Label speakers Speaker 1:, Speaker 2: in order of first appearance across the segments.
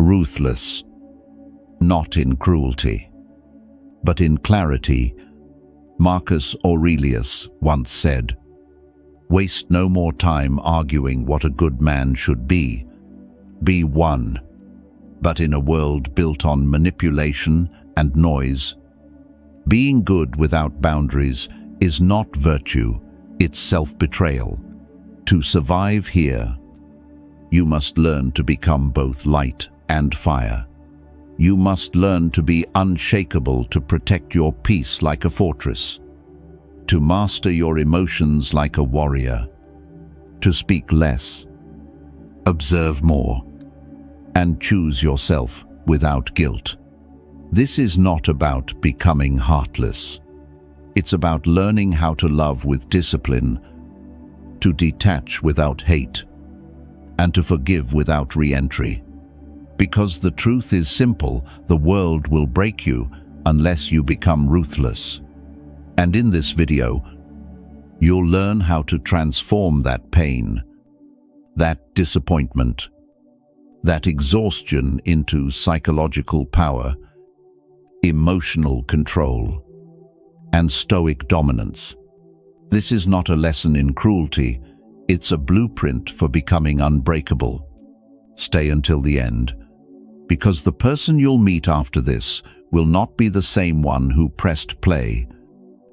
Speaker 1: Ruthless, not in cruelty, but in clarity. Marcus Aurelius once said, "Waste no more time arguing what a good man should be. Be one." But in a world built on manipulation and noise, being good without boundaries is not virtue, it's self-betrayal. To survive here, you must learn to become both light and fire. You must learn to be unshakable, to protect your peace like a fortress, to master your emotions like a warrior, to speak less, observe more, and choose yourself without guilt. This is not about becoming heartless. It's about learning how to love with discipline, to detach without hate, and to forgive without re-entry. Because the truth is simple, the world will break you unless you become ruthless. And in this video, you'll learn how to transform that pain, that disappointment, that exhaustion into psychological power, emotional control, and stoic dominance. This is not a lesson in cruelty, it's a blueprint for becoming unbreakable. Stay until the end, because the person you'll meet after this will not be the same one who pressed play.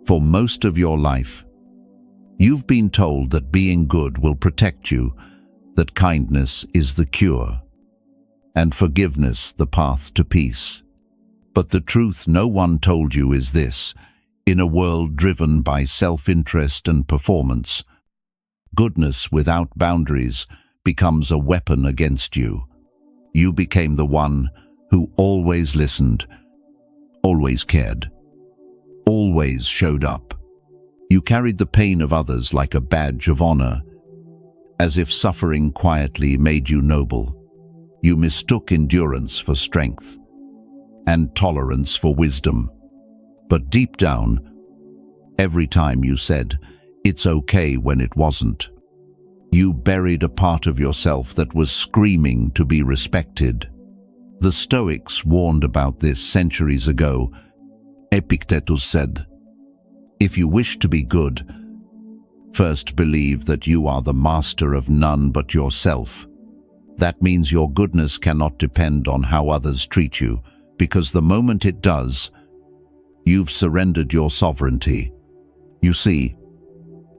Speaker 1: For most of your life, you've been told that being good will protect you, that kindness is the cure, and forgiveness the path to peace. But the truth no one told you is this: in a world driven by self-interest and performance, goodness without boundaries becomes a weapon against you. You became the one who always listened, always cared, always showed up. You carried the pain of others like a badge of honor, as if suffering quietly made you noble. You mistook endurance for strength and tolerance for wisdom. But deep down, every time you said, "It's okay," when it wasn't, you buried a part of yourself that was screaming to be respected. The Stoics warned about this centuries ago. Epictetus said, "If you wish to be good, first believe that you are the master of none but yourself." That means your goodness cannot depend on how others treat you, because the moment it does, you've surrendered your sovereignty. You see,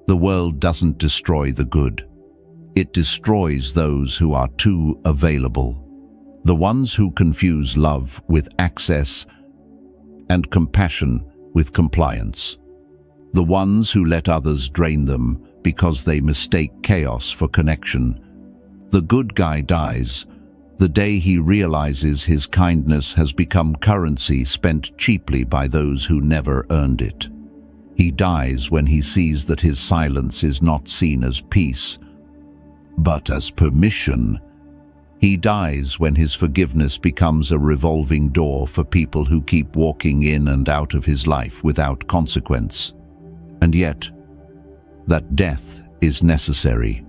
Speaker 1: the world doesn't destroy the good. It destroys those who are too available, the ones who confuse love with access and compassion with compliance, the ones who let others drain them because they mistake chaos for connection. The good guy dies the day he realizes his kindness has become currency spent cheaply by those who never earned it. He dies when he sees that his silence is not seen as peace, but as permission. He dies when his forgiveness becomes a revolving door for people who keep walking in and out of his life without consequence. And yet, that death is necessary,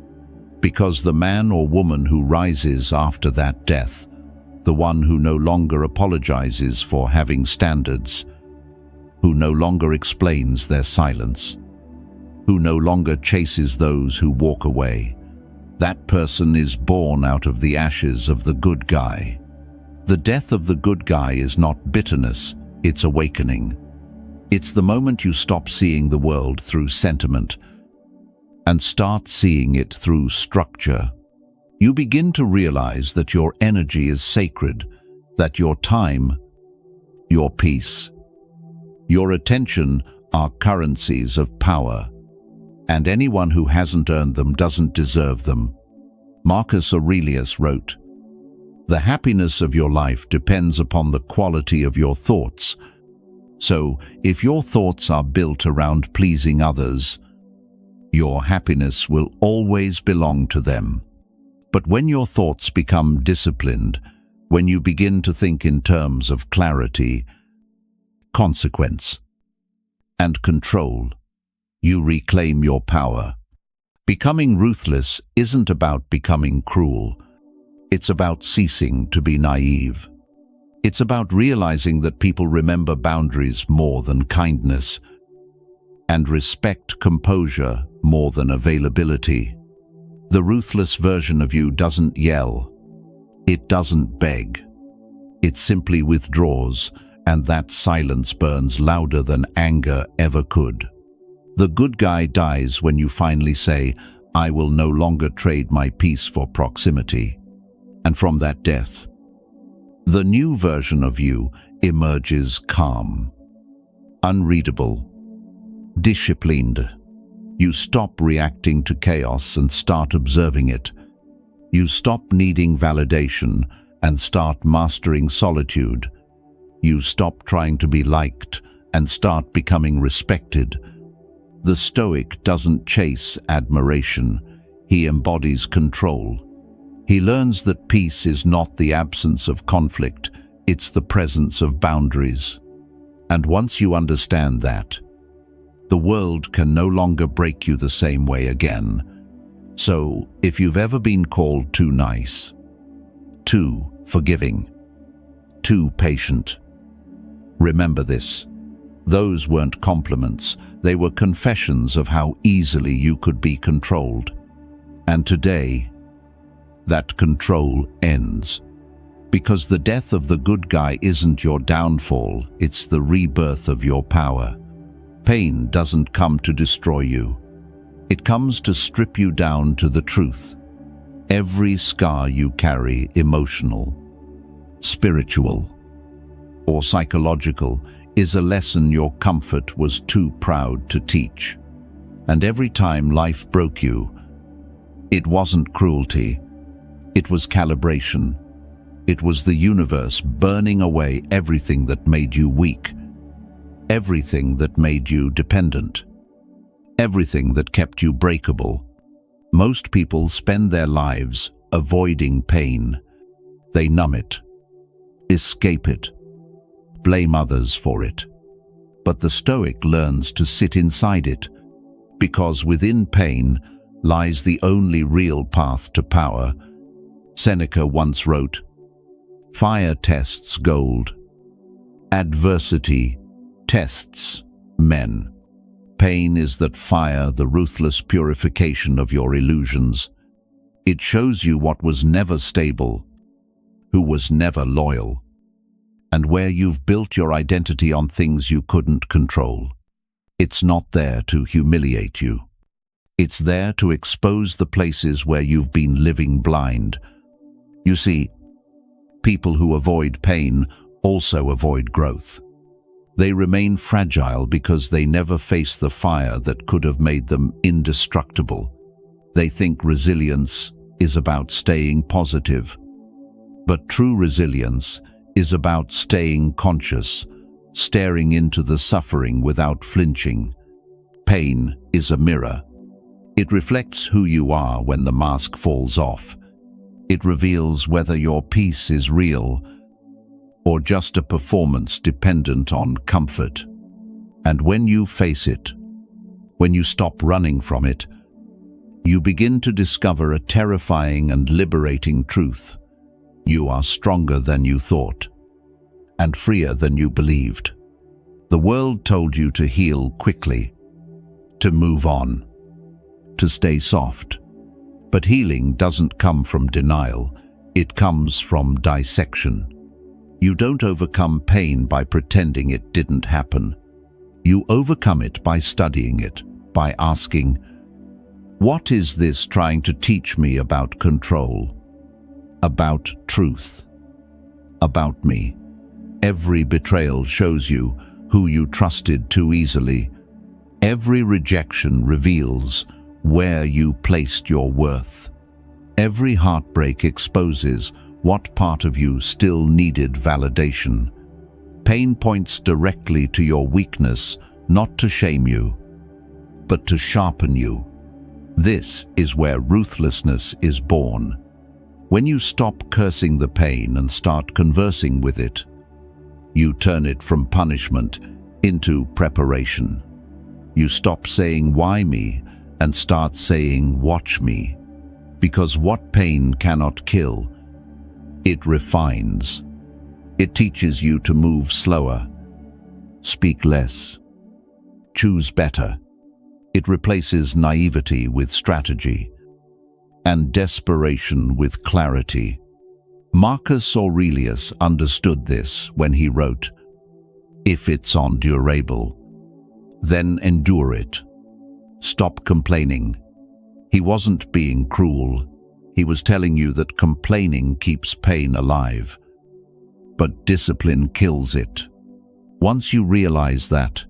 Speaker 1: because the man or woman who rises after that death, the one who no longer apologizes for having standards, who no longer explains their silence, who no longer chases those who walk away, that person is born out of the ashes of the good guy. The death of the good guy is not bitterness, it's awakening. It's the moment you stop seeing the world through sentiment and start seeing it through structure. You begin to realize that your energy is sacred, that your time, your peace, your attention are currencies of power, and anyone who hasn't earned them doesn't deserve them. Marcus Aurelius wrote, "The happiness of your life depends upon the quality of your thoughts." So, if your thoughts are built around pleasing others, your happiness will always belong to them. But when your thoughts become disciplined, when you begin to think in terms of clarity, consequence, and control, you reclaim your power. Becoming ruthless isn't about becoming cruel. It's about ceasing to be naive. It's about realizing that people remember boundaries more than kindness and respect composure more than availability. The ruthless version of you doesn't yell. It doesn't beg. It simply withdraws, and that silence burns louder than anger ever could. The good guy dies when you finally say, "I will no longer trade my peace for proximity." And from that death, the new version of you emerges calm, unreadable, disciplined. You stop reacting to chaos and start observing it. You stop needing validation and start mastering solitude. You stop trying to be liked and start becoming respected. The Stoic doesn't chase admiration. He embodies control. He learns that peace is not the absence of conflict, it's the presence of boundaries. And once you understand that, the world can no longer break you the same way again. So, if you've ever been called too nice, too forgiving, too patient, remember this. Those weren't compliments, they were confessions of how easily you could be controlled. And today, that control ends. Because the death of the good guy isn't your downfall, it's the rebirth of your power. Pain doesn't come to destroy you. It comes to strip you down to the truth. Every scar you carry, emotional, spiritual, or psychological, is a lesson your comfort was too proud to teach. And every time life broke you, it wasn't cruelty, it was calibration. It was the universe burning away everything that made you weak, everything that made you dependent, everything that kept you breakable. Most people spend their lives avoiding pain. They numb it, escape it, blame others for it. But the Stoic learns to sit inside it, because within pain lies the only real path to power. Seneca once wrote, "Fire tests gold. Adversity tests men." Pain is that fire, the ruthless purification of your illusions. It shows you what was never stable, who was never loyal, and where you've built your identity on things you couldn't control. It's not there to humiliate you. It's there to expose the places where you've been living blind. You see, people who avoid pain also avoid growth. They remain fragile because they never face the fire that could have made them indestructible. They think resilience is about staying positive. But true resilience is about staying conscious, staring into the suffering without flinching. Pain is a mirror. It reflects who you are when the mask falls off. It reveals whether your peace is real or just a performance dependent on comfort. And when you face it, when you stop running from it, you begin to discover a terrifying and liberating truth. You are stronger than you thought, and freer than you believed. The world told you to heal quickly, to move on, to stay soft. But healing doesn't come from denial, it comes from dissection. You don't overcome pain by pretending it didn't happen. You overcome it by studying it, by asking, what is this trying to teach me about control, about truth, about me? Every betrayal shows you who you trusted too easily. Every rejection reveals where you placed your worth. Every heartbreak exposes what part of you still needed validation. Pain points directly to your weakness, not to shame you, but to sharpen you. This is where ruthlessness is born. When you stop cursing the pain and start conversing with it, you turn it from punishment into preparation. You stop saying, "Why me?" and start saying, "Watch me." Because what pain cannot kill It refines. It teaches you to move slower, speak less, choose better. It replaces naivety with strategy and desperation with clarity. Marcus Aurelius understood this when he wrote, "If it's unendurable, then endure it. Stop complaining." He wasn't being cruel. He was telling you that complaining keeps pain alive, but discipline kills it. Once you realize that,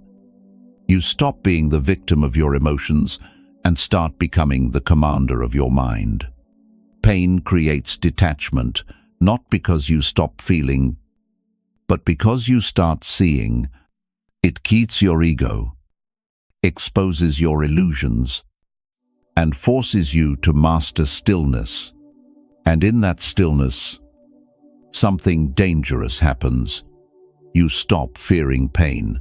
Speaker 1: you stop being the victim of your emotions and start becoming the commander of your mind. Pain creates detachment, not because you stop feeling, but because you start seeing. It keeps your ego, exposes your illusions, and forces you to master stillness. And in that stillness, something dangerous happens. You stop fearing pain.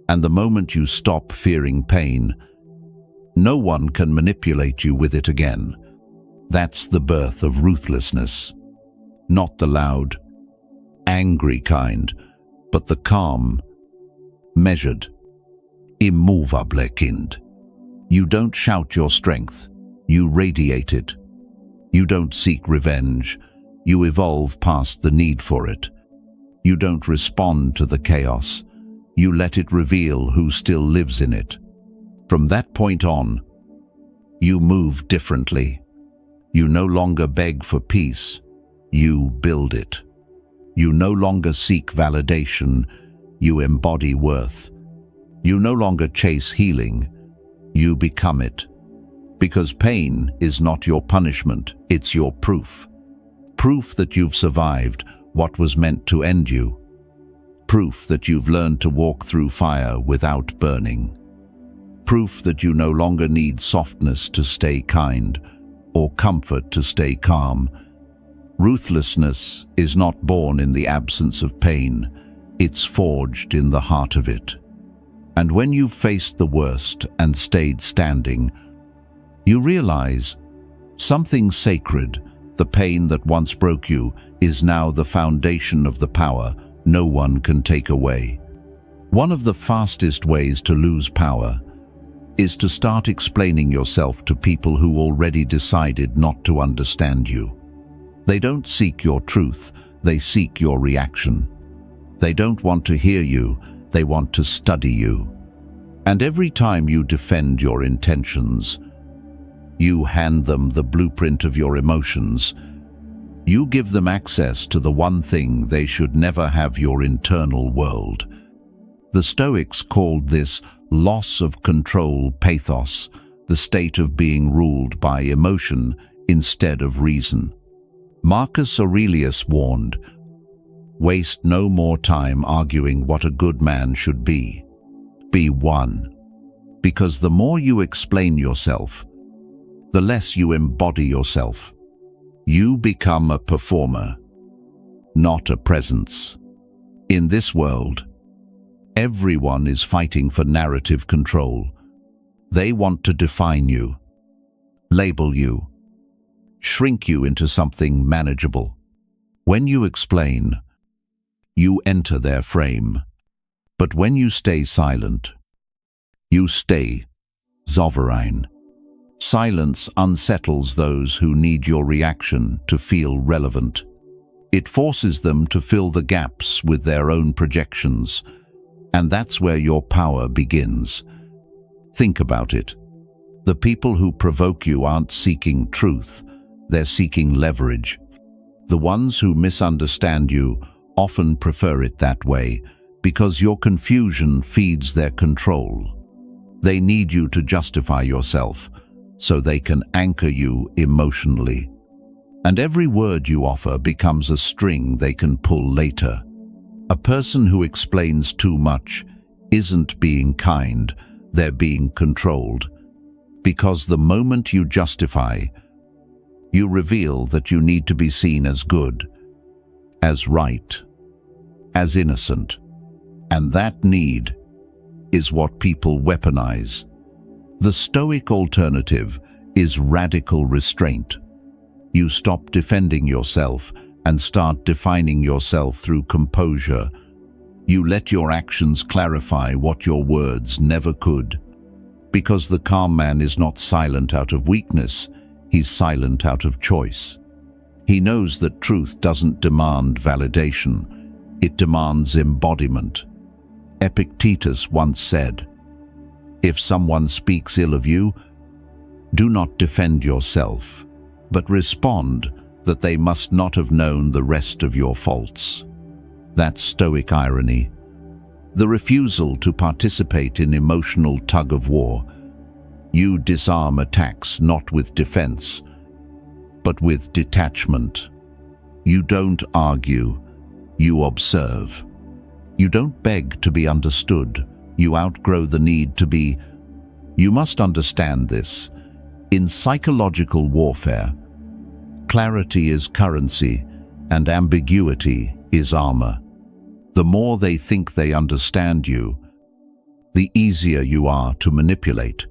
Speaker 1: And the moment you stop fearing pain, no one can manipulate you with it again. That's the birth of ruthlessness. Not the loud, angry kind, but the calm, measured, immovable kind. You don't shout your strength, you radiate it. You don't seek revenge, you evolve past the need for it. You don't respond to the chaos, you let it reveal who still lives in it. From that point on, you move differently. You no longer beg for peace, you build it. You no longer seek validation, you embody worth. You no longer chase healing, you become it. Because pain is not your punishment, it's your proof. Proof that you've survived what was meant to end you. Proof that you've learned to walk through fire without burning. Proof that you no longer need softness to stay kind, or comfort to stay calm. Ruthlessness is not born in the absence of pain, it's forged in the heart of it. And when you've faced the worst and stayed standing, you realize something sacred. The pain that once broke you is now the foundation of the power no one can take away. One of the fastest ways to lose power is to start explaining yourself to people who already decided not to understand you. They don't seek your truth, they seek your reaction. They don't want to hear you, they want to study you. And every time you defend your intentions, you hand them the blueprint of your emotions. You give them access to the one thing they should never have: your internal world. The Stoics called this loss of control pathos, the state of being ruled by emotion instead of reason. Marcus Aurelius warned, "Waste no more time arguing what a good man should be. Be one." Because the more you explain yourself, the less you embody yourself. You become a performer, not a presence. In this world, everyone is fighting for narrative control. They want to define you, label you, shrink you into something manageable. When you explain, you enter their frame. But when you stay silent, you stay sovereign. Silence unsettles those who need your reaction to feel relevant. It forces them to fill the gaps with their own projections, and that's where your power begins. Think about it. The people who provoke you aren't seeking truth, they're seeking leverage. The ones who misunderstand you often prefer it that way because your confusion feeds their control. They need you to justify yourself so they can anchor you emotionally. And every word you offer becomes a string they can pull later. A person who explains too much isn't being kind, they're being controlled. Because the moment you justify, you reveal that you need to be seen as good, as right, as innocent. And that need is what people weaponize. The Stoic alternative is radical restraint. You stop defending yourself and start defining yourself through composure. You let your actions clarify what your words never could. Because the calm man is not silent out of weakness, he's silent out of choice. He knows that truth doesn't demand validation, it demands embodiment. Epictetus once said, "If someone speaks ill of you, do not defend yourself, but respond that they must not have known the rest of your faults." That's Stoic irony. The refusal to participate in emotional tug-of-war. You disarm attacks not with defense, but with detachment. You don't argue, you observe. You don't beg to be understood, you outgrow the need to be. You must understand this. In psychological warfare, clarity is currency and ambiguity is armor. The more they think they understand you, the easier you are to manipulate.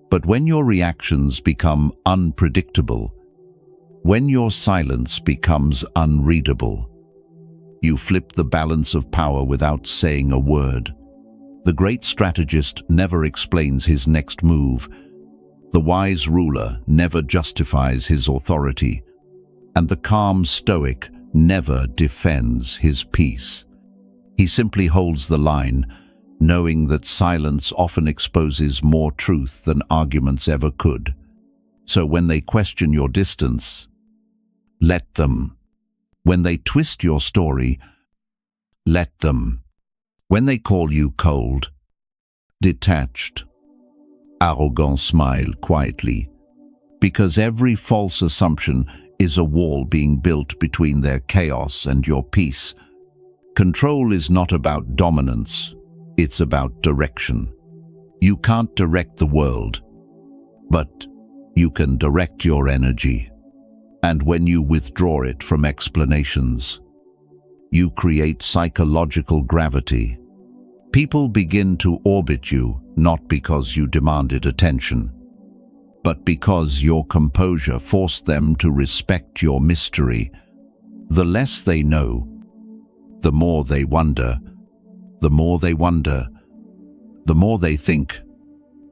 Speaker 1: But when your reactions become unpredictable, when your silence becomes unreadable, you flip the balance of power without saying a word. The great strategist never explains his next move. The wise ruler never justifies his authority. And the calm Stoic never defends his peace. He simply holds the line, knowing that silence often exposes more truth than arguments ever could. So when they question your distance, let them. When they twist your story, let them. When they call you cold, detached, arrogant, smile quietly, because every false assumption is a wall being built between their chaos and your peace. Control is not about dominance, it's about direction. You can't direct the world, but you can direct your energy. And when you withdraw it from explanations, you create psychological gravity. People begin to orbit you not because you demanded attention, but because your composure forced them to respect your mystery. The less they know, the more they wonder. The more they wonder, the more they think.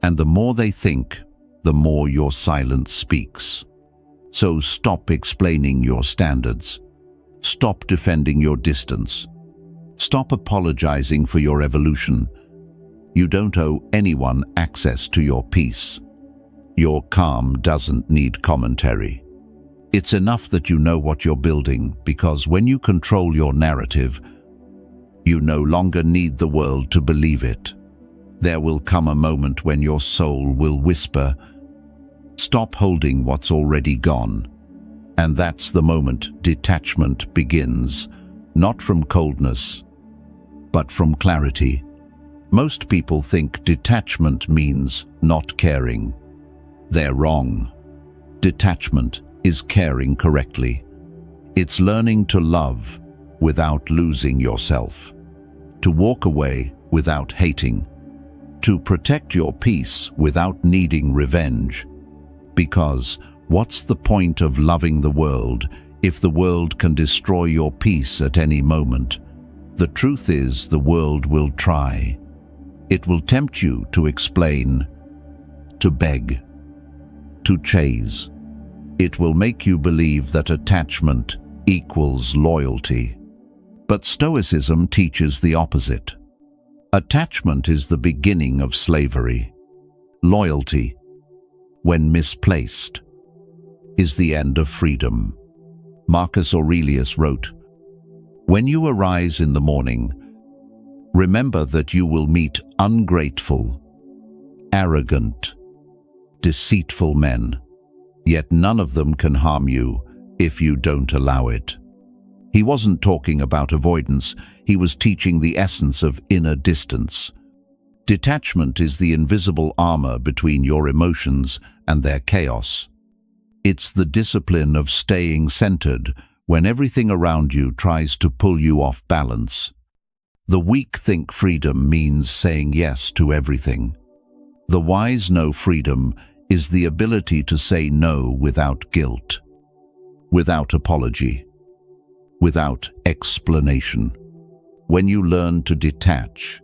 Speaker 1: And the more they think, the more your silence speaks. So stop explaining your standards. Stop defending your distance. Stop apologizing for your evolution. You don't owe anyone access to your peace. Your calm doesn't need commentary. It's enough that you know what you're building, because when you control your narrative, you no longer need the world to believe it. There will come a moment when your soul will whisper, "Stop holding what's already gone." And that's the moment detachment begins, not from coldness, but from clarity. Most people think detachment means not caring. They're wrong. Detachment is caring correctly. It's learning to love without losing yourself, to walk away without hating, to protect your peace without needing revenge. Because what's the point of loving the world if the world can destroy your peace at any moment? The truth is, the world will try. It will tempt you to explain, to beg, to chase. It will make you believe that attachment equals loyalty. But Stoicism teaches the opposite. Attachment is the beginning of slavery. Loyalty, when misplaced, is the end of freedom. Marcus Aurelius wrote, "When you arise in the morning, remember that you will meet ungrateful, arrogant, deceitful men, yet none of them can harm you if you don't allow it." He wasn't talking about avoidance, he was teaching the essence of inner distance. Detachment is the invisible armor between your emotions and their chaos. It's the discipline of staying centered when everything around you tries to pull you off balance. The weak think freedom means saying yes to everything. The wise know freedom is the ability to say no without guilt, without apology, without explanation. When you learn to detach,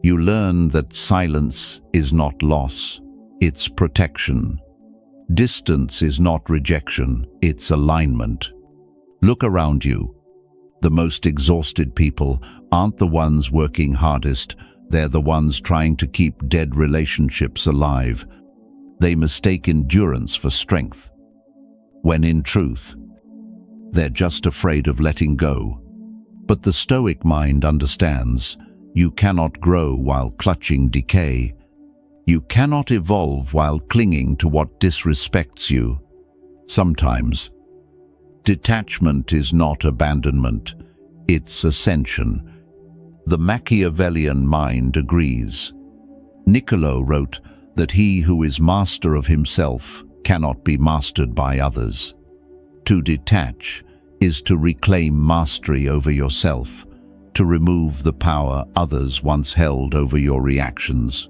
Speaker 1: you learn that silence is not loss, it's protection. Distance is not rejection, it's alignment. Look around you. The most exhausted people aren't the ones working hardest, they're the ones trying to keep dead relationships alive. They mistake endurance for strength, when in truth, they're just afraid of letting go. But the Stoic mind understands you cannot grow while clutching decay. You cannot evolve while clinging to what disrespects you. Sometimes, detachment is not abandonment, it's ascension. The Machiavellian mind agrees. Niccolo wrote that he who is master of himself cannot be mastered by others. To detach is to reclaim mastery over yourself, to remove the power others once held over your reactions.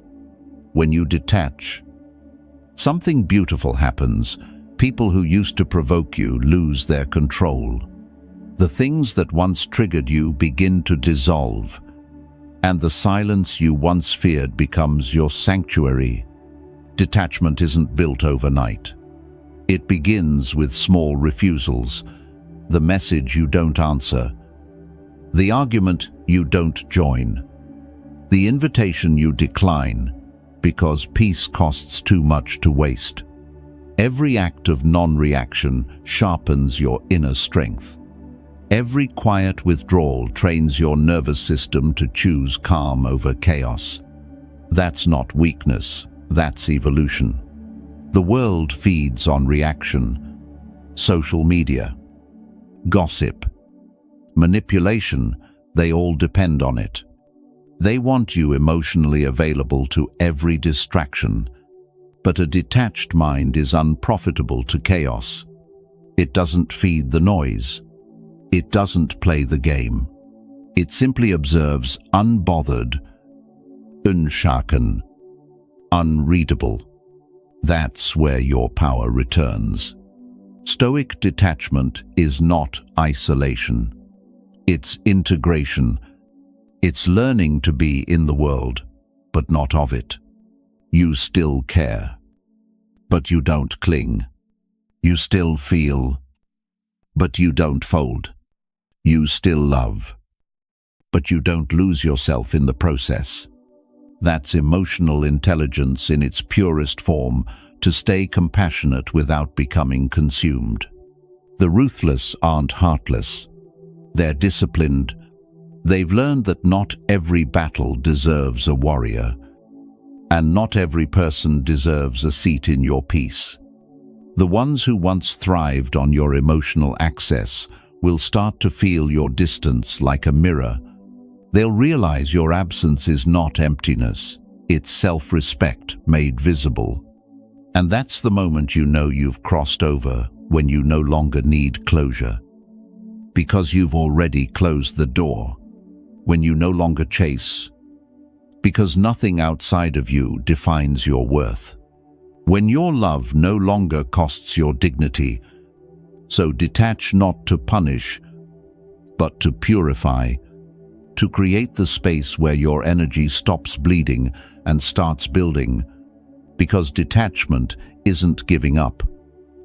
Speaker 1: When you detach, something beautiful happens. People who used to provoke you lose their control. The things that once triggered you begin to dissolve, and the silence you once feared becomes your sanctuary. Detachment isn't built overnight. It begins with small refusals, the message you don't answer, the argument you don't join, the invitation you decline, because peace costs too much to waste. Every act of non-reaction sharpens your inner strength. Every quiet withdrawal trains your nervous system to choose calm over chaos. That's not weakness, that's evolution. The world feeds on reaction. Social media, gossip, manipulation, they all depend on it. They want you emotionally available to every distraction. But a detached mind is unprofitable to chaos. It doesn't feed the noise. It doesn't play the game. It simply observes unbothered, unshaken, unreadable. That's where your power returns. Stoic detachment is not isolation. It's integration. It's learning to be in the world, but not of it. You still care, but you don't cling. You still feel, but you don't fold. You still love, but you don't lose yourself in the process. That's emotional intelligence in its purest form, to stay compassionate without becoming consumed. The ruthless aren't heartless. They're disciplined. They've learned that not every battle deserves a warrior, and not every person deserves a seat in your peace. The ones who once thrived on your emotional access will start to feel your distance like a mirror. They'll realize your absence is not emptiness, it's self-respect made visible. And that's the moment you know you've crossed over, when you no longer need closure. Because you've already closed the door. When you no longer chase. Because nothing outside of you defines your worth. When your love no longer costs your dignity. So detach not to punish, but to purify, to create the space where your energy stops bleeding and starts building. Because detachment isn't giving up,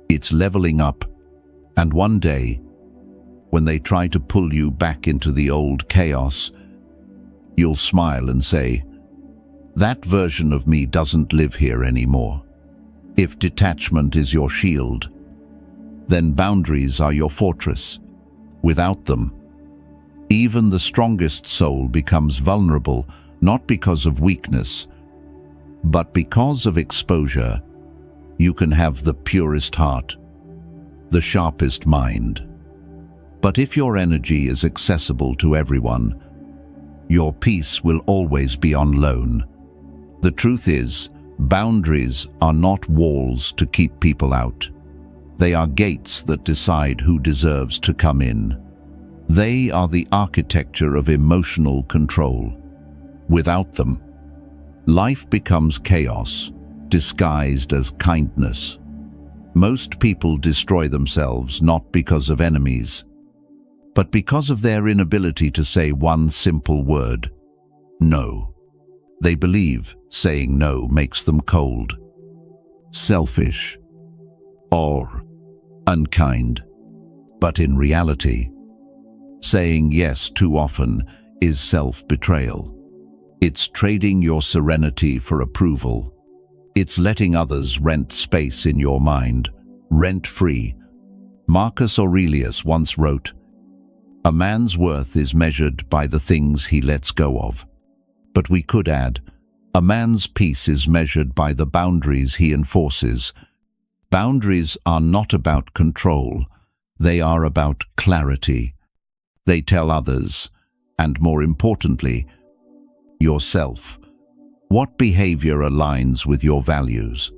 Speaker 1: it's leveling up. And one day, when they try to pull you back into the old chaos, you'll smile and say, "That version of me doesn't live here anymore." If detachment is your shield, then boundaries are your fortress. Without them, even the strongest soul becomes vulnerable, not because of weakness, but because of exposure. You can have the purest heart, the sharpest mind. But if your energy is accessible to everyone, your peace will always be on loan. The truth is, boundaries are not walls to keep people out. They are gates that decide who deserves to come in. They are the architecture of emotional control. Without them, life becomes chaos, disguised as kindness. Most people destroy themselves not because of enemies, but because of their inability to say one simple word, no. They believe saying no makes them cold, selfish, or unkind. But in reality, saying yes too often is self-betrayal. It's trading your serenity for approval. It's letting others rent space in your mind, rent-free. Marcus Aurelius once wrote, "A man's worth is measured by the things he lets go of." But we could add, a man's peace is measured by the boundaries he enforces. Boundaries are not about control. They are about clarity. They tell others, and more importantly, yourself, what behavior aligns with your values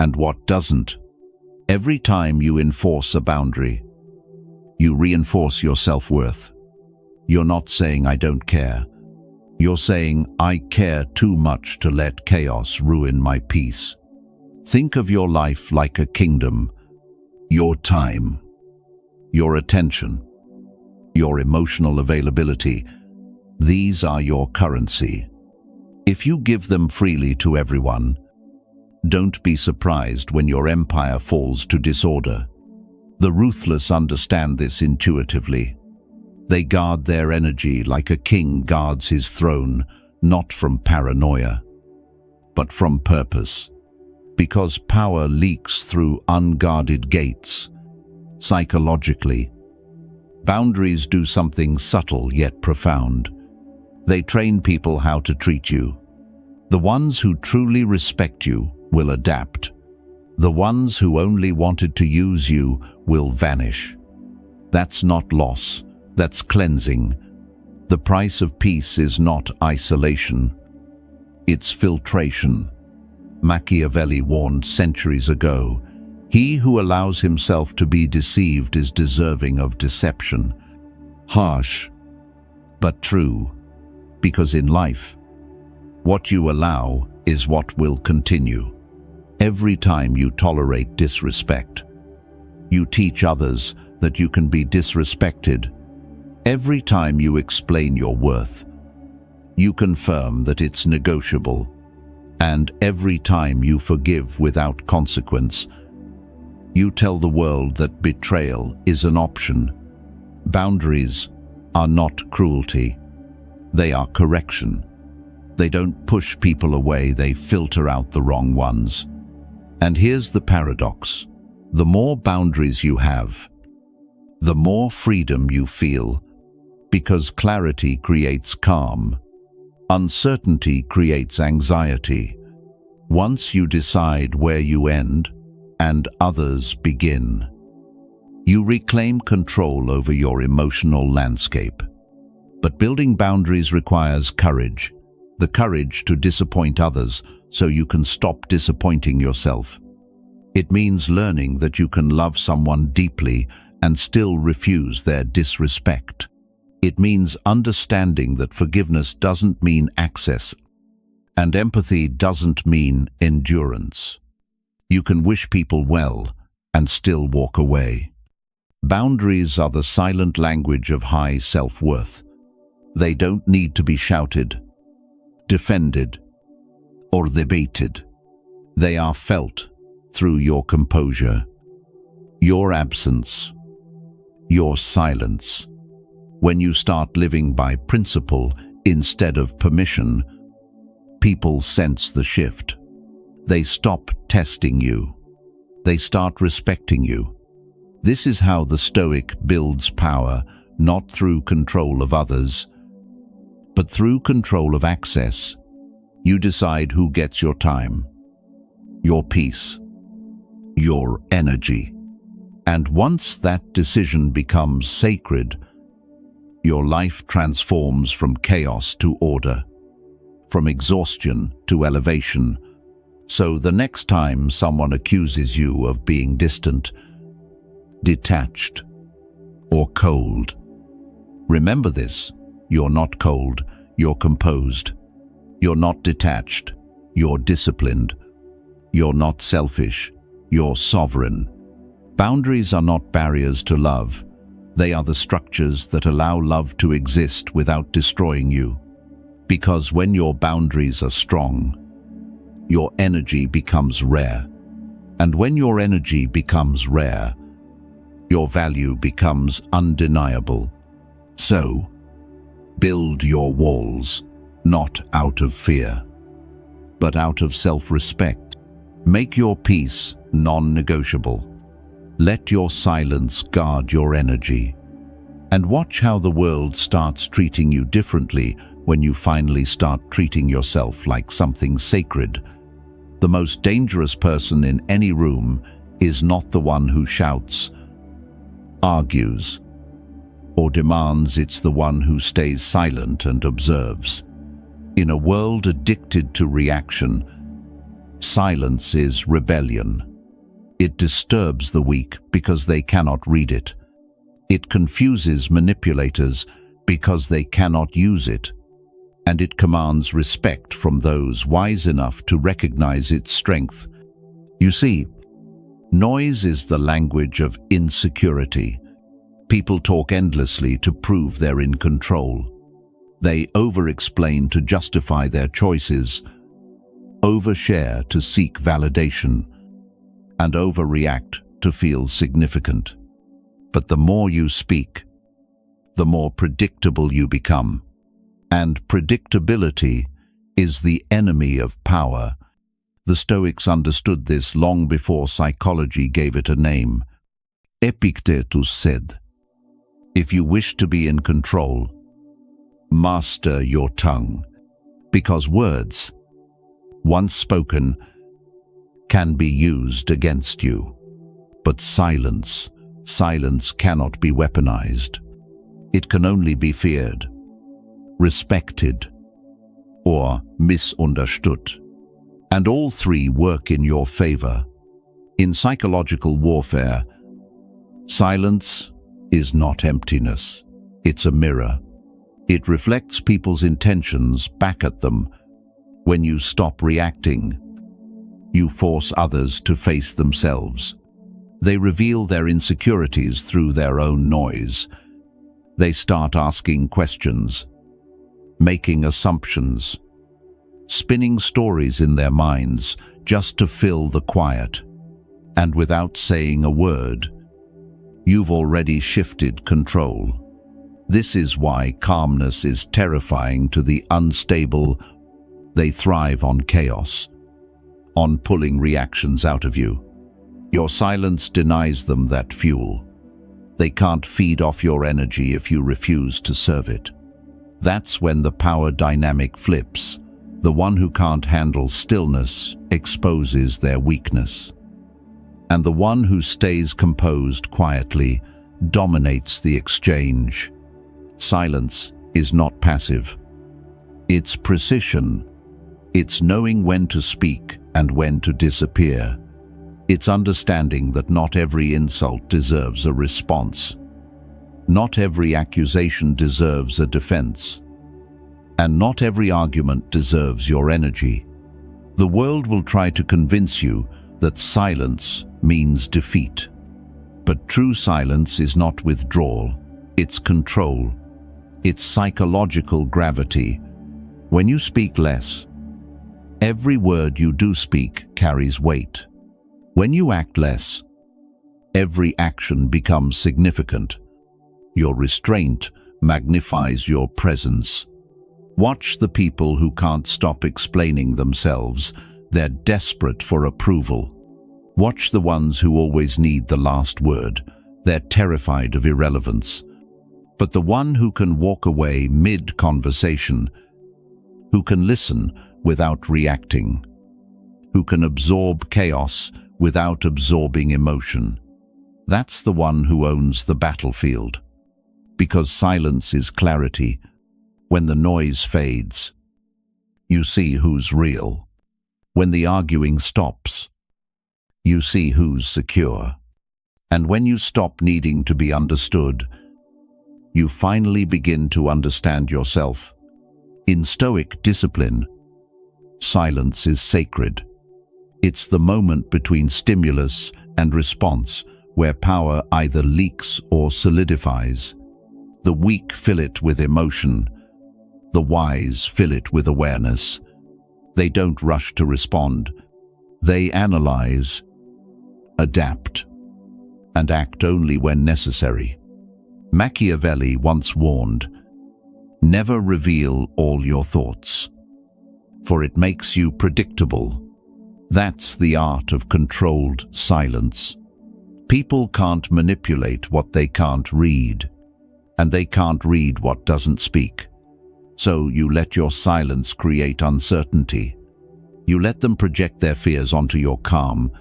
Speaker 1: and what doesn't. Every time you enforce a boundary, you reinforce your self-worth. You're not saying I don't care. You're saying I care too much to let chaos ruin my peace. Think of your life like a kingdom. Your time, your attention, your emotional availability, these are your currency. If you give them freely to everyone, don't be surprised when your empire falls to disorder. The ruthless understand this intuitively. They guard their energy like a king guards his throne, not from paranoia, but from purpose. Because power leaks through unguarded gates. Psychologically, boundaries do something subtle yet profound. They train people how to treat you. The ones who truly respect you will adapt. The ones who only wanted to use you will vanish. That's not loss, that's cleansing. The price of peace is not isolation, it's filtration. Machiavelli warned centuries ago, he who allows himself to be deceived is deserving of deception. Harsh, but true, because in life, what you allow is what will continue. Every time you tolerate disrespect, you teach others that you can be disrespected. Every time you explain your worth, you confirm that it's negotiable. And every time you forgive without consequence, you tell the world that betrayal is an option. Boundaries are not cruelty. They are correction. They don't push people away, they filter out the wrong ones. And here's the paradox. The more boundaries you have, the more freedom you feel, because clarity creates calm. Uncertainty creates anxiety. Once you decide where you end and others begin, you reclaim control over your emotional landscape. But building boundaries requires courage, the courage to disappoint others so you can stop disappointing yourself. It means learning that you can love someone deeply and still refuse their disrespect. It means understanding that forgiveness doesn't mean access, and empathy doesn't mean endurance. You can wish people well and still walk away. Boundaries are the silent language of high self-worth. They don't need to be shouted, defended, or debated. They are felt through your composure, your absence, your silence. When you start living by principle instead of permission, people sense the shift. They stop testing you. They start respecting you. This is how the Stoic builds power, not through control of others, but through control of access. You decide who gets your time, your peace, your energy. And once that decision becomes sacred, your life transforms from chaos to order, from exhaustion to elevation. So the next time someone accuses you of being distant, detached, or cold, remember this: you're not cold, you're composed. You're not detached, you're disciplined. You're not selfish, you're sovereign. Boundaries are not barriers to love. They are the structures that allow love to exist without destroying you. Because when your boundaries are strong, your energy becomes rare. And when your energy becomes rare, your value becomes undeniable. So, build your walls, not out of fear, but out of self-respect. Make your peace non-negotiable. Let your silence guard your energy. And watch how the world starts treating you differently when you finally start treating yourself like something sacred. The most dangerous person in any room is not the one who shouts, argues, or demands. It's the one who stays silent and observes. In a world addicted to reaction, silence is rebellion. It disturbs the weak because they cannot read it. It confuses manipulators because they cannot use it. And it commands respect from those wise enough to recognize its strength. You see, noise is the language of insecurity. People talk endlessly to prove they're in control. They over-explain to justify their choices, overshare to seek validation, and overreact to feel significant. But the more you speak, the more predictable you become. And predictability is the enemy of power. The Stoics understood this long before psychology gave it a name. Epictetus said, "If you wish to be in control, master your tongue, because words, once spoken, can be used against you. But silence cannot be weaponized. It can only be feared, respected, or misunderstood. And all three work in your favor. In psychological warfare, silence is not emptiness. It's a mirror. It reflects people's intentions back at them. When you stop reacting, you force others to face themselves. They reveal their insecurities through their own noise. They start asking questions, making assumptions, spinning stories in their minds just to fill the quiet. And without saying a word, you've already shifted control. This is why calmness is terrifying to the unstable. They thrive on chaos, on pulling reactions out of you. Your silence denies them that fuel. They can't feed off your energy if you refuse to serve it. That's when the power dynamic flips. The one who can't handle stillness exposes their weakness. And the one who stays composed quietly dominates the exchange. Silence is not passive. It's precision. It's knowing when to speak and when to disappear. It's understanding that not every insult deserves a response. Not every accusation deserves a defense. And not every argument deserves your energy. The world will try to convince you that silence means defeat. But true silence is not withdrawal, it's control. It's psychological gravity. When you speak less, every word you do speak carries weight. When you act less, every action becomes significant. Your restraint magnifies your presence. Watch the people who can't stop explaining themselves. They're desperate for approval. Watch the ones who always need the last word. They're terrified of irrelevance. But the one who can walk away mid-conversation, who can listen without reacting, who can absorb chaos without absorbing emotion, that's the one who owns the battlefield. Because silence is clarity. When the noise fades, you see who's real. When the arguing stops, you see who's secure. And when you stop needing to be understood, you finally begin to understand yourself. In Stoic discipline, silence is sacred. It's the moment between stimulus and response, where power either leaks or solidifies. The weak fill it with emotion. The wise fill it with awareness. They don't rush to respond. They analyze, adapt, and act only when necessary. Machiavelli once warned, "Never reveal all your thoughts, for it makes you predictable." That's the art of controlled silence. People can't manipulate what they can't read, and they can't read what doesn't speak. So you let your silence create uncertainty. You let them project their fears onto your calm.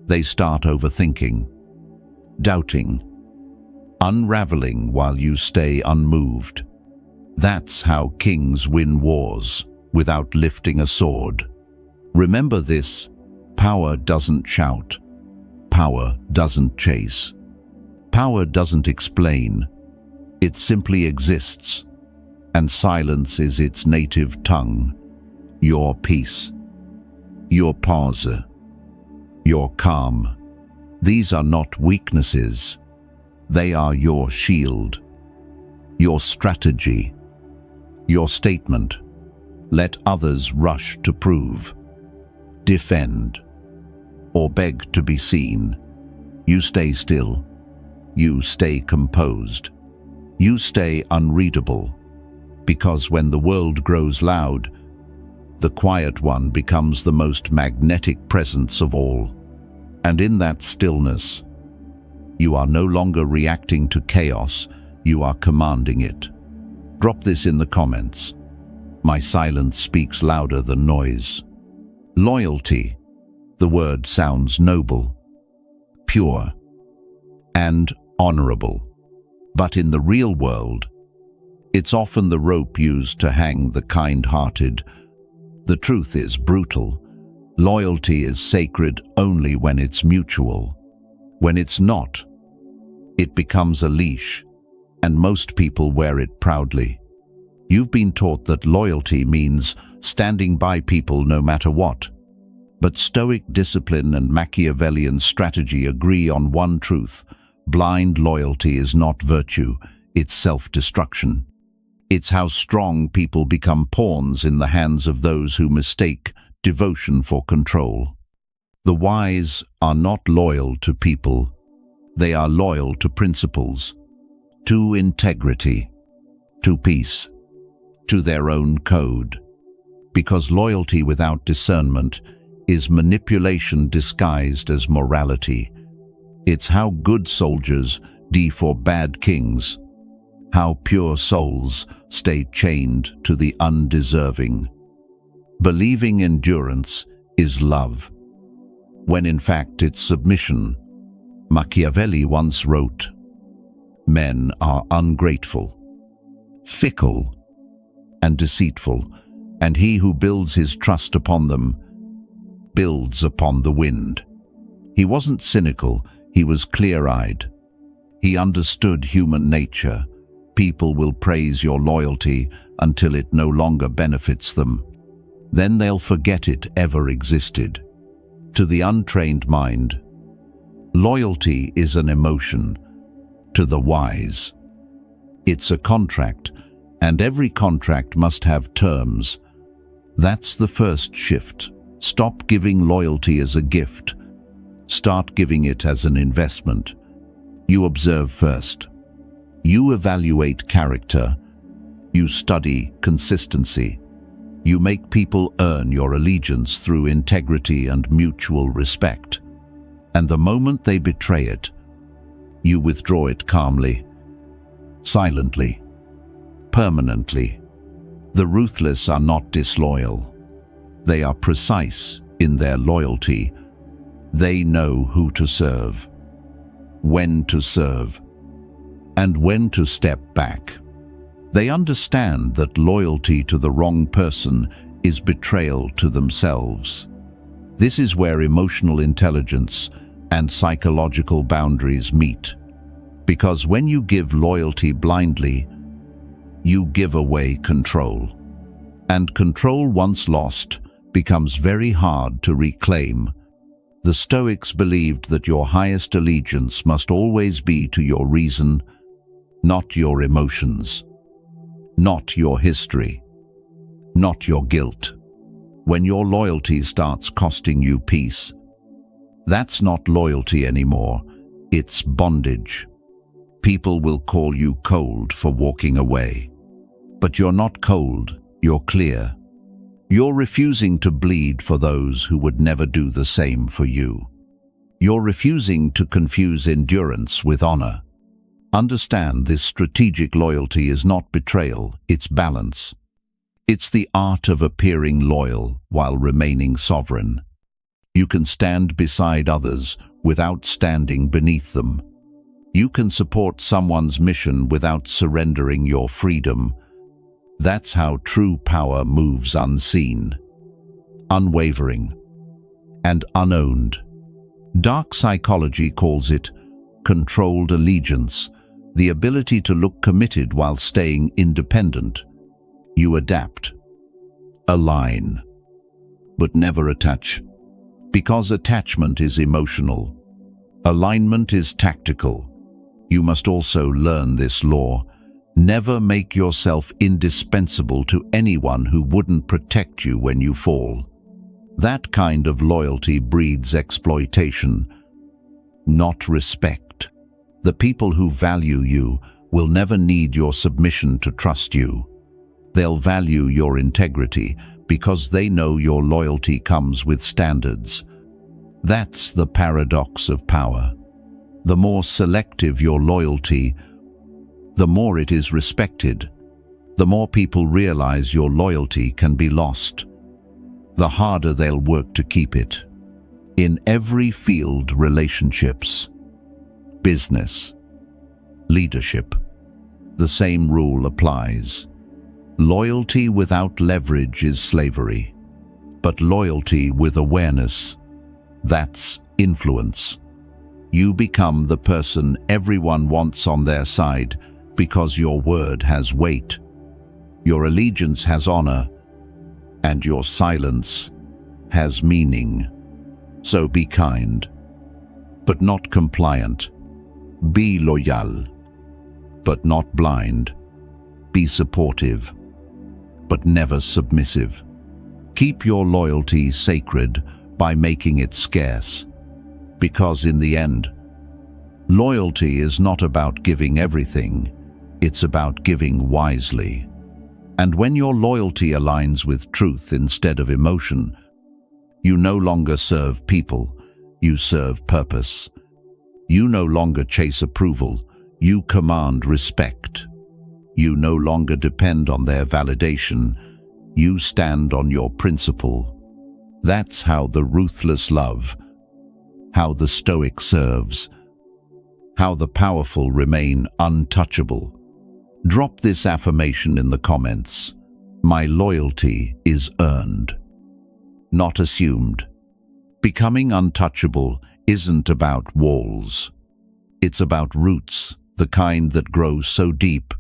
Speaker 1: They start overthinking, doubting, unraveling while you stay unmoved. That's how kings win wars without lifting a sword. Remember this: power doesn't shout. Power doesn't chase. Power doesn't explain. It simply exists. And silence is its native tongue. Your peace. Your pause. Your calm. These are not weaknesses. They are your shield. Your strategy. Your statement. Let others rush to prove, defend, or beg to be seen. You stay still. You stay composed. You stay unreadable. Because when the world grows loud, the quiet one becomes the most magnetic presence of all. And in that stillness, you are no longer reacting to chaos, you are commanding it. Drop this in the comments. My silence speaks louder than noise. Loyalty. The word sounds noble, pure, and honorable. But in the real world, it's often the rope used to hang the kind-hearted. The truth is brutal. Loyalty is sacred only when it's mutual. When it's not, it becomes a leash, and most people wear it proudly. You've been taught that loyalty means standing by people no matter what. But Stoic discipline and Machiavellian strategy agree on one truth: blind loyalty is not virtue, it's self-destruction. It's how strong people become pawns in the hands of those who mistake devotion for control. The wise are not loyal to people, they are loyal to principles, to integrity, to peace, to their own code. Because loyalty without discernment is manipulation disguised as morality. It's how good soldiers die for bad kings, how pure souls stay chained to the undeserving. Believing endurance is love, when in fact it's submission. Machiavelli once wrote, "Men are ungrateful, fickle, and deceitful, and he who builds his trust upon them builds upon the wind." He wasn't cynical, he was clear-eyed. He understood human nature. People will praise your loyalty until it no longer benefits them. Then they'll forget it ever existed. To the untrained mind, loyalty is an emotion. To the wise, it's a contract, and every contract must have terms. That's the first shift. Stop giving loyalty as a gift. Start giving it as an investment. You observe first. You evaluate character. You study consistency. You make people earn your allegiance through integrity and mutual respect. And the moment they betray it, you withdraw it calmly, silently, permanently. The ruthless are not disloyal. They are precise in their loyalty. They know who to serve, when to serve, and when to step back. They understand that loyalty to the wrong person is betrayal to themselves. This is where emotional intelligence and psychological boundaries meet. Because when you give loyalty blindly, you give away control. And control once lost becomes very hard to reclaim. The Stoics believed that your highest allegiance must always be to your reason, not your emotions, not your history, not your guilt. When your loyalty starts costing you peace, that's not loyalty anymore, it's bondage. People will call you cold for walking away. But you're not cold, you're clear. You're refusing to bleed for those who would never do the same for you. You're refusing to confuse endurance with honor. Understand, this strategic loyalty is not betrayal, it's balance. It's the art of appearing loyal while remaining sovereign. You can stand beside others without standing beneath them. You can support someone's mission without surrendering your freedom. That's how true power moves unseen, unwavering, and unowned. Dark psychology calls it controlled allegiance, the ability to look committed while staying independent. You adapt, align, but never attach, because attachment is emotional. Alignment is tactical. You must also learn this law. Never make yourself indispensable to anyone who wouldn't protect you when you fall. That kind of loyalty breeds exploitation, not respect. The people who value you will never need your submission to trust you. They'll value your integrity because they know your loyalty comes with standards. That's the paradox of power. The more selective your loyalty, the more it is respected. The more people realize your loyalty can be lost, the harder they'll work to keep it. In every field, relationships, business, leadership, the same rule applies. Loyalty without leverage is slavery, but loyalty with awareness, that's influence. You become the person everyone wants on their side because your word has weight, your allegiance has honor, and your silence has meaning. So be kind, but not compliant. Be loyal, but not blind. Be supportive, but never submissive. Keep your loyalty sacred by making it scarce, because in the end, loyalty is not about giving everything, it's about giving wisely. And when your loyalty aligns with truth instead of emotion, you no longer serve people, you serve purpose. You no longer chase approval, you command respect. You no longer depend on their validation, you stand on your principle. That's how the ruthless love, how the Stoic serves, how the powerful remain untouchable. Drop this affirmation in the comments. My loyalty is earned, not assumed. Becoming untouchable isn't about walls. It's about roots, the kind that grow so deep,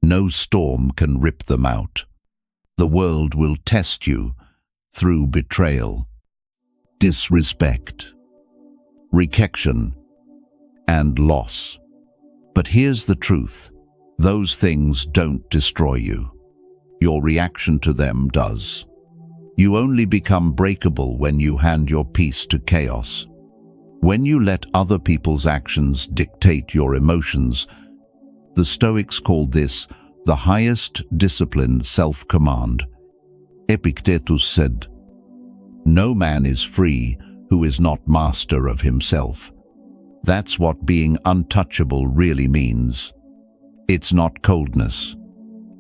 Speaker 1: no storm can rip them out. The world will test you through betrayal, disrespect, rejection, and loss. But here's the truth. Those things don't destroy you. Your reaction to them does. You only become breakable when you hand your peace to chaos. When you let other people's actions dictate your emotions, the Stoics called this the highest discipline, self-command. Epictetus said, "No man is free who is not master of himself." That's what being untouchable really means. It's not coldness.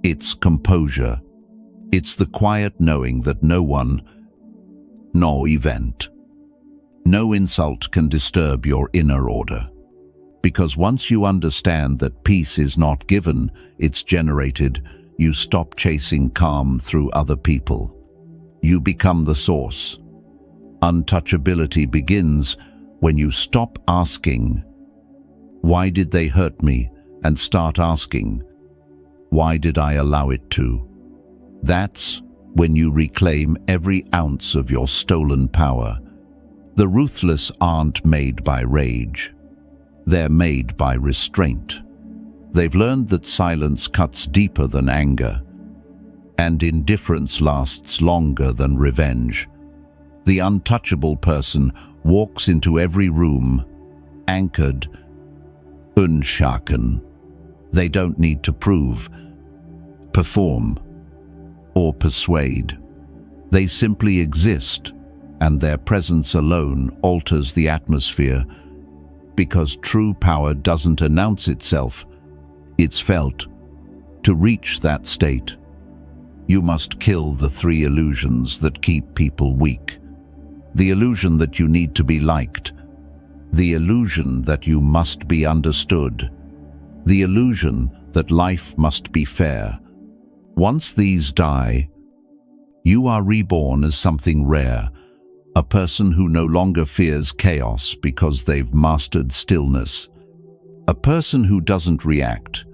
Speaker 1: It's composure. It's the quiet knowing that no one, no event, no insult can disturb your inner order. Because once you understand that peace is not given, it's generated, you stop chasing calm through other people. You become the source. Untouchability begins when you stop asking, "Why did they hurt me?" and start asking, "Why did I allow it to?" That's when you reclaim every ounce of your stolen power. The ruthless aren't made by rage. They're made by restraint. They've learned that silence cuts deeper than anger, and indifference lasts longer than revenge. The untouchable person walks into every room, anchored, unshaken. They don't need to prove, perform, or persuade. They simply exist, and their presence alone alters the atmosphere, because true power doesn't announce itself, it's felt. To reach that state, you must kill the three illusions that keep people weak. The illusion that you need to be liked, the illusion that you must be understood, the illusion that life must be fair. Once these die, you are reborn as something rare, a person who no longer fears chaos because they've mastered stillness, a person who doesn't react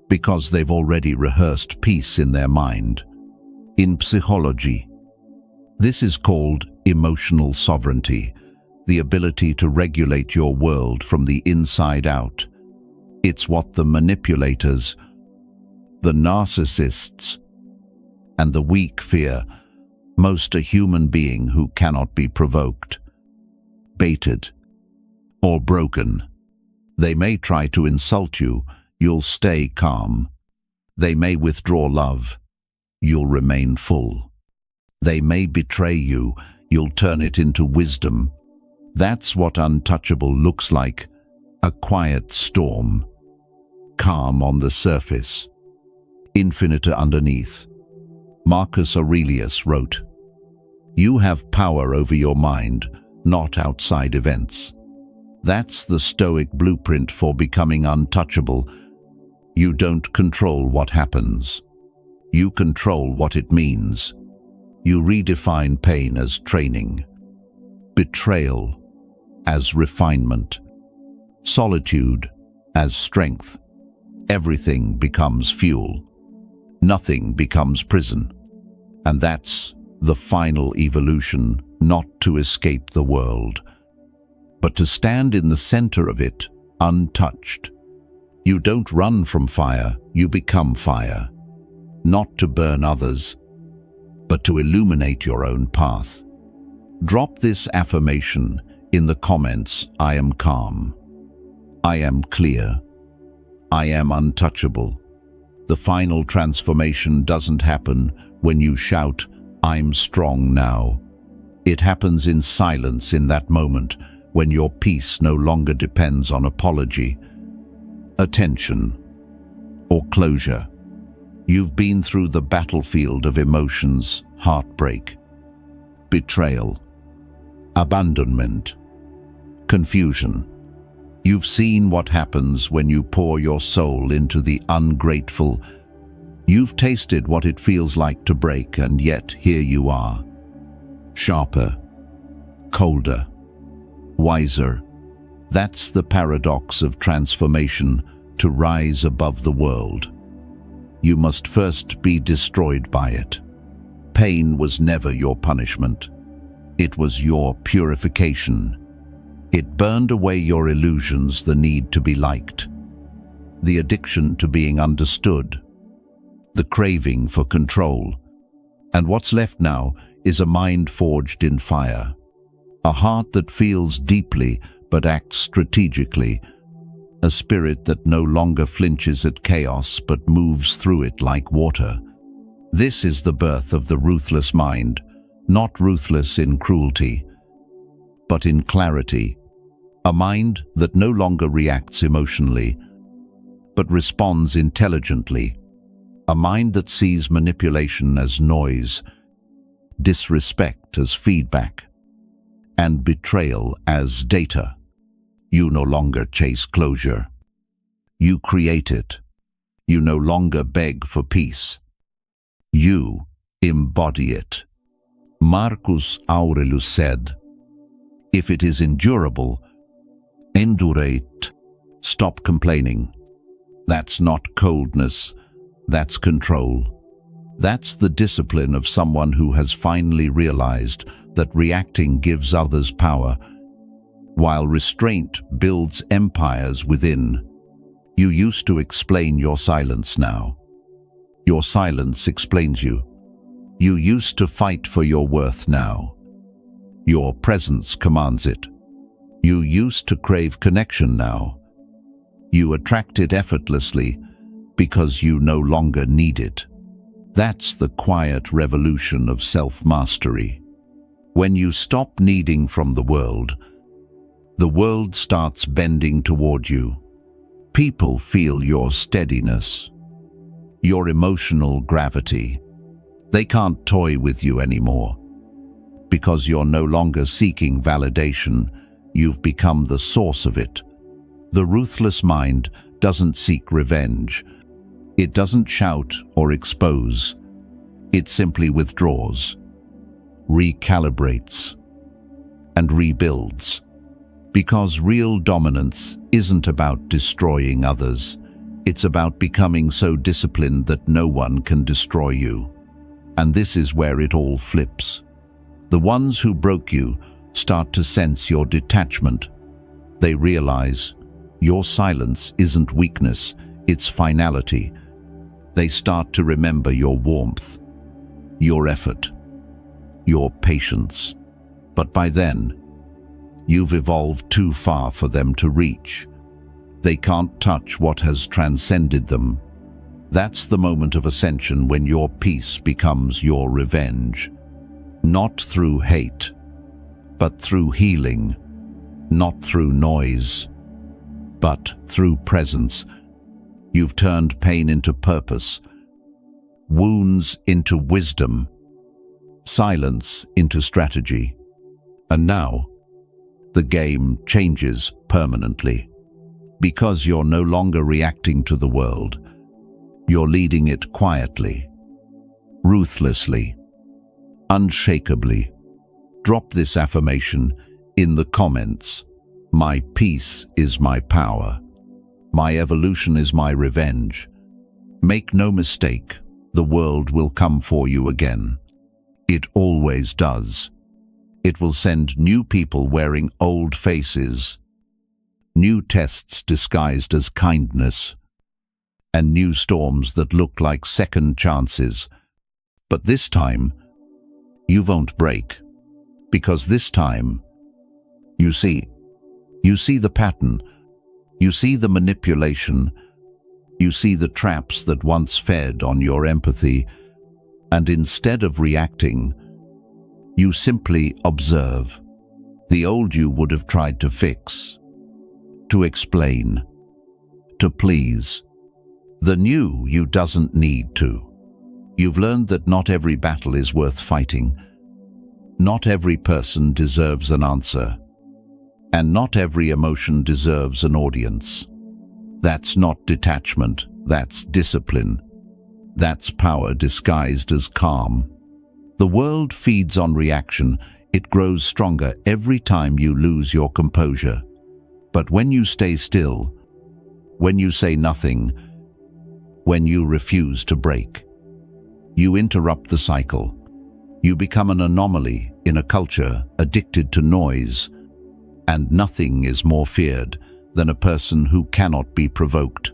Speaker 1: because they've already rehearsed peace in their mind. In psychology, this is called emotional sovereignty, the ability to regulate your world from the inside out. It's what the manipulators, the narcissists, and the weak fear most: a human being who cannot be provoked, baited, or broken. They may try to insult you, you'll stay calm. They may withdraw love, you'll remain full. They may betray you, you'll turn it into wisdom. That's what untouchable looks like: a quiet storm, calm on the surface, infinite underneath. Marcus Aurelius wrote, "You have power over your mind, not outside events." That's the Stoic blueprint for becoming untouchable. You don't control what happens. You control what it means. You redefine pain as training, betrayal as refinement, solitude as strength. Everything becomes fuel. Nothing becomes prison. And that's the final evolution, not to escape the world, but to stand in the center of it, untouched. You don't run from fire, you become fire. Not to burn others, but to illuminate your own path. Drop this affirmation in the comments: I am calm. I am clear. I am untouchable. The final transformation doesn't happen when you shout, "I'm strong now." It happens in silence, in that moment when your peace no longer depends on apology, attention, or closure. You've been through the battlefield of emotions: heartbreak, betrayal, abandonment, confusion. You've seen what happens when you pour your soul into the ungrateful. You've tasted what it feels like to break, and yet here you are. Sharper, colder, wiser. That's the paradox of transformation: to rise above the world, you must first be destroyed by it. Pain was never your punishment. It was your purification. It burned away your illusions, the need to be liked, the addiction to being understood, the craving for control. And what's left now is a mind forged in fire, a heart that feels deeply but acts strategically, a spirit that no longer flinches at chaos but moves through it like water. This is the birth of the ruthless mind, not ruthless in cruelty, but in clarity. A mind that no longer reacts emotionally, but responds intelligently. A mind that sees manipulation as noise, disrespect as feedback, and betrayal as data. You no longer chase closure. You create it. You no longer beg for peace. You embody it. Marcus Aurelius said, "If it is endurable, endure it." Stop complaining. That's not coldness, that's control. That's the discipline of someone who has finally realized that reacting gives others power, while restraint builds empires within. You used to explain your silence now. Your silence explains you. You used to fight for your worth now. Your presence commands it. You used to crave connection now. You attract it effortlessly because you no longer need it. That's the quiet revolution of self-mastery. When you stop needing from the world starts bending toward you. People feel your steadiness, your emotional gravity. They can't toy with you anymore. Because you're no longer seeking validation, you've become the source of it. The ruthless mind doesn't seek revenge. It doesn't shout or expose. It simply withdraws, recalibrates, and rebuilds. Because real dominance isn't about destroying others. It's about becoming so disciplined that no one can destroy you. And this is where it all flips. The ones who broke you start to sense your detachment. They realize your silence isn't weakness, it's finality. They start to remember your warmth, your effort, your patience. But by then, you've evolved too far for them to reach. They can't touch what has transcended them. That's the moment of ascension when your peace becomes your revenge. Not through hate, but through healing. Not through noise, but through presence. You've turned pain into purpose, wounds into wisdom, silence into strategy. And now, the game changes permanently. Because you're no longer reacting to the world, you're leading it quietly, ruthlessly, unshakably. Drop this affirmation in the comments. My peace is my power. My evolution is my revenge. Make no mistake, the world will come for you again. It always does. It will send new people wearing old faces, new tests disguised as kindness, and new storms that look like second chances. But this time, you won't break, because this time, you see the pattern, you see the manipulation, you see the traps that once fed on your empathy, and instead of reacting, you simply observe. The old you would have tried to fix, to explain, to please. The new you doesn't need to. You've learned that not every battle is worth fighting. Not every person deserves an answer. And not every emotion deserves an audience. That's not detachment, that's discipline. That's power disguised as calm. The world feeds on reaction. It grows stronger every time you lose your composure. But when you stay still, when you say nothing, when you refuse to break, you interrupt the cycle. You become an anomaly in a culture addicted to noise, and nothing is more feared than a person who cannot be provoked.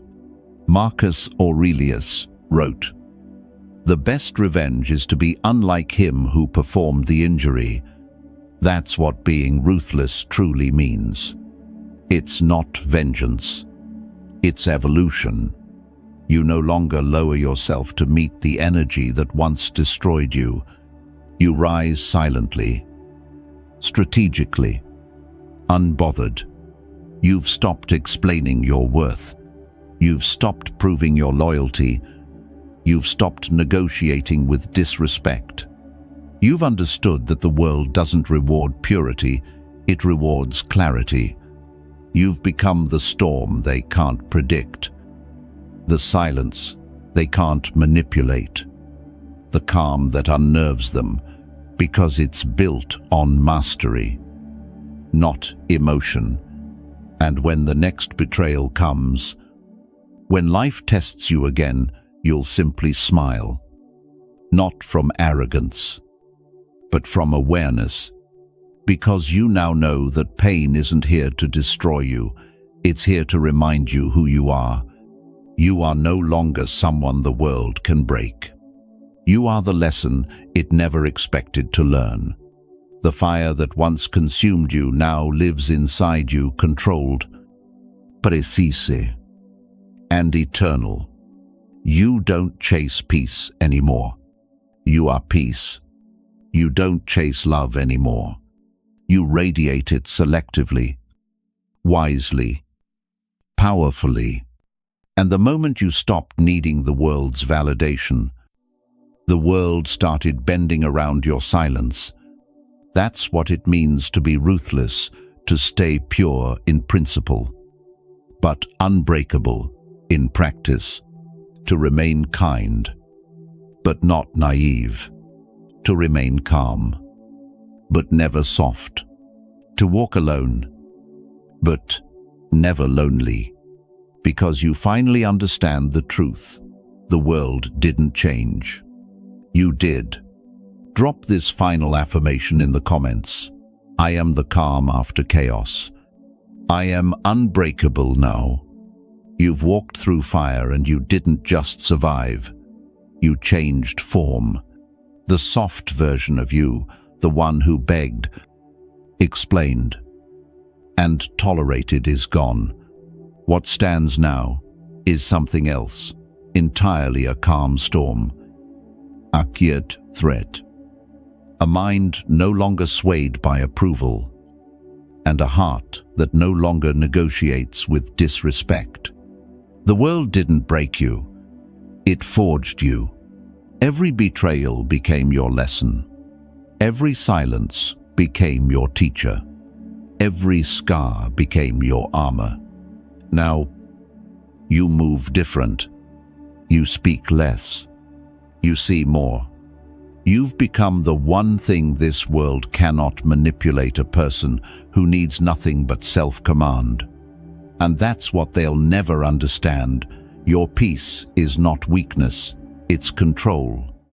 Speaker 1: Marcus Aurelius wrote, "The best revenge is to be unlike him who performed the injury." That's what being ruthless truly means. It's not vengeance. It's evolution. You no longer lower yourself to meet the energy that once destroyed you. You rise silently, strategically, unbothered. You've stopped explaining your worth. You've stopped proving your loyalty. You've stopped negotiating with disrespect. You've understood that the world doesn't reward purity, it rewards clarity. You've become the storm they can't predict, the silence they can't manipulate, the calm that unnerves them because it's built on mastery, not emotion. And when the next betrayal comes, when life tests you again, you'll simply smile. Not from arrogance, but from awareness. Because you now know that pain isn't here to destroy you, it's here to remind you who you are. You are no longer someone the world can break. You are the lesson it never expected to learn. The fire that once consumed you now lives inside you, controlled, precise, and eternal. You don't chase peace anymore. You are peace. You don't chase love anymore. You radiate it selectively, wisely, powerfully. And the moment you stopped needing the world's validation, the world started bending around your silence. That's what it means to be ruthless, to stay pure in principle, but unbreakable in practice, to remain kind, but not naive, to remain calm, but never soft, to walk alone, but never lonely, because you finally understand the truth. The world didn't change. You did. Drop this final affirmation in the comments. I am the calm after chaos. I am unbreakable now. You've walked through fire and you didn't just survive. You changed form. The soft version of you, the one who begged, explained, and tolerated is gone. What stands now is something else, entirely a calm storm, a quiet threat, a mind no longer swayed by approval, and a heart that no longer negotiates with disrespect. The world didn't break you, it forged you. Every betrayal became your lesson. Every silence became your teacher. Every scar became your armor. Now, you move different. You speak less. You see more. You've become the one thing this world cannot manipulate, a person who needs nothing but self-command. And that's what they'll never understand. Your peace is not weakness, it's control.